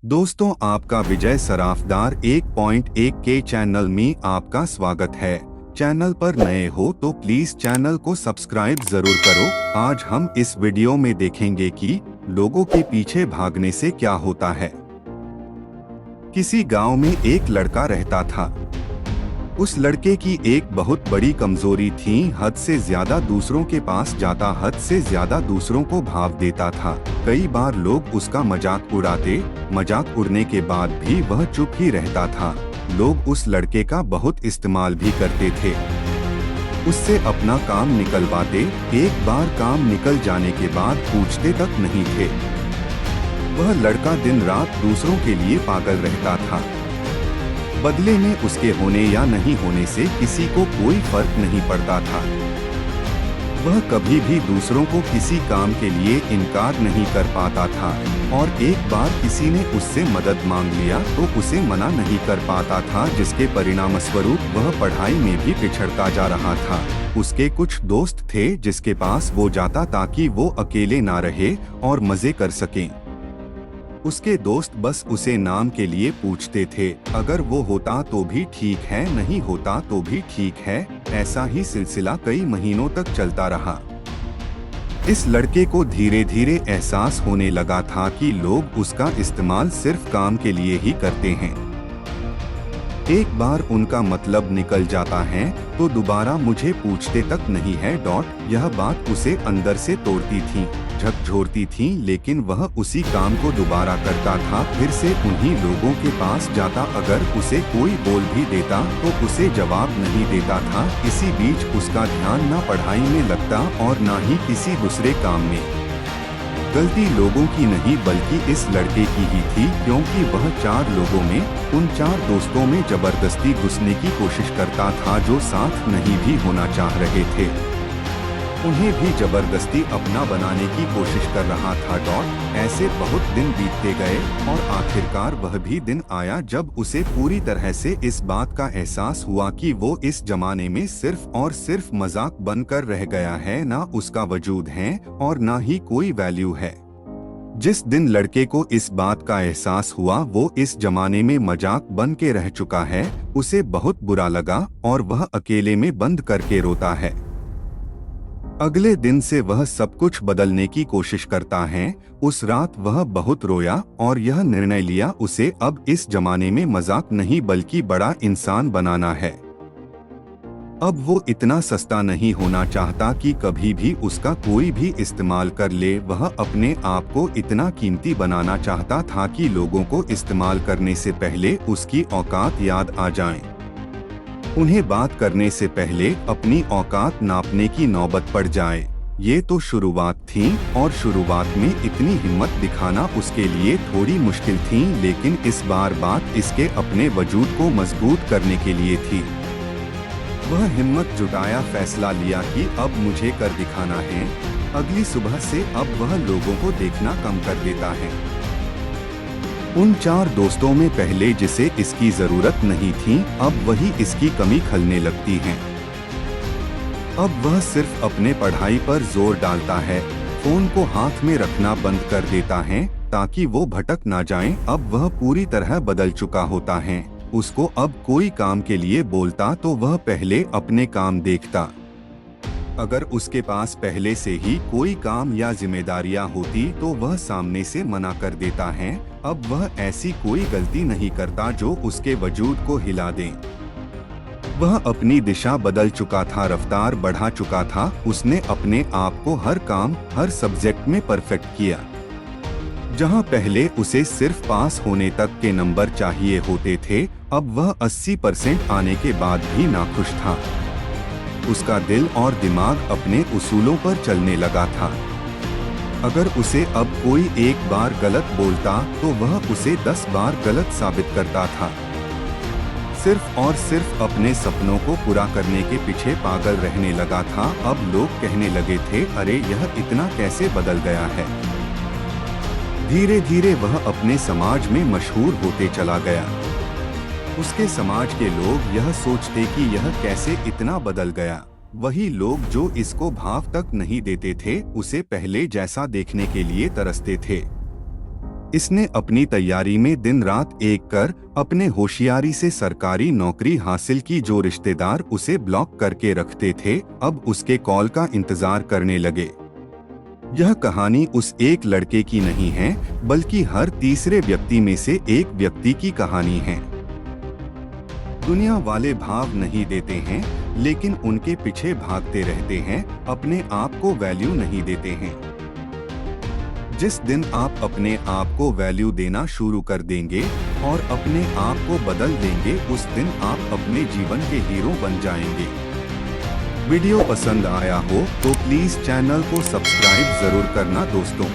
दोस्तों, आपका विजय सराफदार 1.1 के चैनल में आपका स्वागत है। चैनल पर नए हो तो प्लीज चैनल को सब्सक्राइब जरूर करो। आज हम इस वीडियो में देखेंगे कि लोगों के पीछे भागने से क्या होता है। किसी गांव में एक लड़का रहता था। उस लड़के की एक बहुत बड़ी कमजोरी थी, हद से ज्यादा दूसरों के पास जाता, हद से ज्यादा दूसरों को भाव देता था। कई बार लोग उसका मजाक उड़ाते, मजाक उड़ने के बाद भी वह चुप ही रहता था। लोग उस लड़के का बहुत इस्तेमाल भी करते थे, उससे अपना काम निकलवाते। एक बार काम निकल जाने के बाद पूछते तक नहीं थे। वह लड़का दिन रात दूसरों के लिए पागल रहता था। बदले में उसके होने या नहीं होने से किसी को कोई फर्क नहीं पड़ता था। वह कभी भी दूसरों को किसी काम के लिए इनकार नहीं कर पाता था, और एक बार किसी ने उससे मदद मांग लिया तो उसे मना नहीं कर पाता था, जिसके परिणामस्वरूप वह पढ़ाई में भी पिछड़ता जा रहा था। उसके कुछ दोस्त थे जिसके पास वो जाता ताकि वो अकेले ना रहे और मजे कर सकें। उसके दोस्त बस उसे नाम के लिए पूछते थे, अगर वो होता तो भी ठीक है, नहीं होता तो भी ठीक है। ऐसा ही सिलसिला कई महीनों तक चलता रहा। इस लड़के को धीरे धीरे एहसास होने लगा था कि लोग उसका इस्तेमाल सिर्फ काम के लिए ही करते हैं। एक बार उनका मतलब निकल जाता है तो दोबारा मुझे पूछते तक नहीं है। यह बात उसे अंदर से तोड़ती थी, झकझोरती थी, लेकिन वह उसी काम को दोबारा करता था। फिर से उन्हीं लोगों के पास जाता, अगर उसे कोई बोल भी देता तो उसे जवाब नहीं देता था। इसी बीच उसका ध्यान न पढ़ाई में लगता और न ही किसी दूसरे काम में। गलती लोगों की नहीं बल्कि इस लड़के की ही थी, क्योंकि वह 4 लोगों में, उन 4 दोस्तों में जबरदस्ती घुसने की कोशिश करता था जो साथ नहीं भी होना चाह रहे थे। उन्हें भी जबरदस्ती अपना बनाने की कोशिश कर रहा था। ऐसे बहुत दिन बीतते गए और आखिरकार वह भी दिन आया जब उसे पूरी तरह से इस बात का एहसास हुआ कि वो इस जमाने में सिर्फ और सिर्फ मजाक बनकर रह गया है, ना उसका वजूद है और ना ही कोई वैल्यू है। जिस दिन लड़के को इस बात का एहसास हुआ वो इस जमाने में मजाक बन के रह चुका है, उसे बहुत बुरा लगा और वह अकेले में बंद करके रोता है। अगले दिन से वह सब कुछ बदलने की कोशिश करता है। उस रात वह बहुत रोया और यह निर्णय लिया, उसे अब इस जमाने में मजाक नहीं बल्कि बड़ा इंसान बनाना है। अब वो इतना सस्ता नहीं होना चाहता कि कभी भी उसका कोई भी इस्तेमाल कर ले। वह अपने आप को इतना कीमती बनाना चाहता था कि लोगों को इस्तेमाल करने से पहले उसकी औकात याद आ जाए। उन्हें बात करने से पहले अपनी औकात नापने की नौबत पड़ जाए। ये तो शुरुआत थी और शुरुआत में इतनी हिम्मत दिखाना उसके लिए थोड़ी मुश्किल थी, लेकिन इस बार बात इसके अपने वजूद को मजबूत करने के लिए थी। वह हिम्मत जुटाया, फैसला लिया कि अब मुझे कर दिखाना है। अगली सुबह से अब वह लोगों को देखना कम कर देता है। उन 4 दोस्तों में पहले जिसे इसकी जरूरत नहीं थी, अब वही इसकी कमी खलने लगती है। अब वह सिर्फ अपने पढ़ाई पर जोर डालता है, फोन को हाथ में रखना बंद कर देता है ताकि वो भटक ना जाए। अब वह पूरी तरह बदल चुका होता है। उसको अब कोई काम के लिए बोलता तो वह पहले अपने काम देखता। अगर उसके पास पहले से ही कोई काम या जिम्मेदारियां होती तो वह सामने से मना कर देता है। अब वह ऐसी कोई गलती नहीं करता जो उसके वजूद को हिला दे। वह अपनी दिशा बदल चुका था, रफ्तार बढ़ा चुका था। उसने अपने आप को हर काम, हर सब्जेक्ट में परफेक्ट किया। जहां पहले उसे सिर्फ पास होने तक के नंबर चाहिए होते थे, अब वह 80% आने के बाद भी नाखुश था। उसका दिल और दिमाग अपने उसूलों पर चलने लगा था। अगर उसे अब कोई एक बार गलत बोलता तो वह उसे 10 बार गलत साबित करता था। सिर्फ और सिर्फ अपने सपनों को पूरा करने के पीछे पागल रहने लगा था। अब लोग कहने लगे थे, अरे यह इतना कैसे बदल गया है। धीरे धीरे वह अपने समाज में मशहूर होते चला गया। उसके समाज के लोग यह सोचते कि यह कैसे इतना बदल गया। वही लोग जो इसको भाव तक नहीं देते थे, उसे पहले जैसा देखने के लिए तरसते थे। इसने अपनी तैयारी में दिन रात एक कर अपने होशियारी से सरकारी नौकरी हासिल की। जो रिश्तेदार उसे ब्लॉक करके रखते थे अब उसके कॉल का इंतजार करने लगे। यह कहानी उस एक लड़के की नहीं है, बल्कि हर तीसरे व्यक्ति में से एक व्यक्ति की कहानी है। दुनिया वाले भाव नहीं देते हैं, लेकिन उनके पीछे भागते रहते हैं, अपने आप को वैल्यू नहीं देते हैं। जिस दिन आप अपने आप को वैल्यू देना शुरू कर देंगे और अपने आप को बदल देंगे, उस दिन आप अपने जीवन के हीरो बन जाएंगे। वीडियो पसंद आया हो तो प्लीज चैनल को सब्सक्राइब जरूर करना दोस्तों।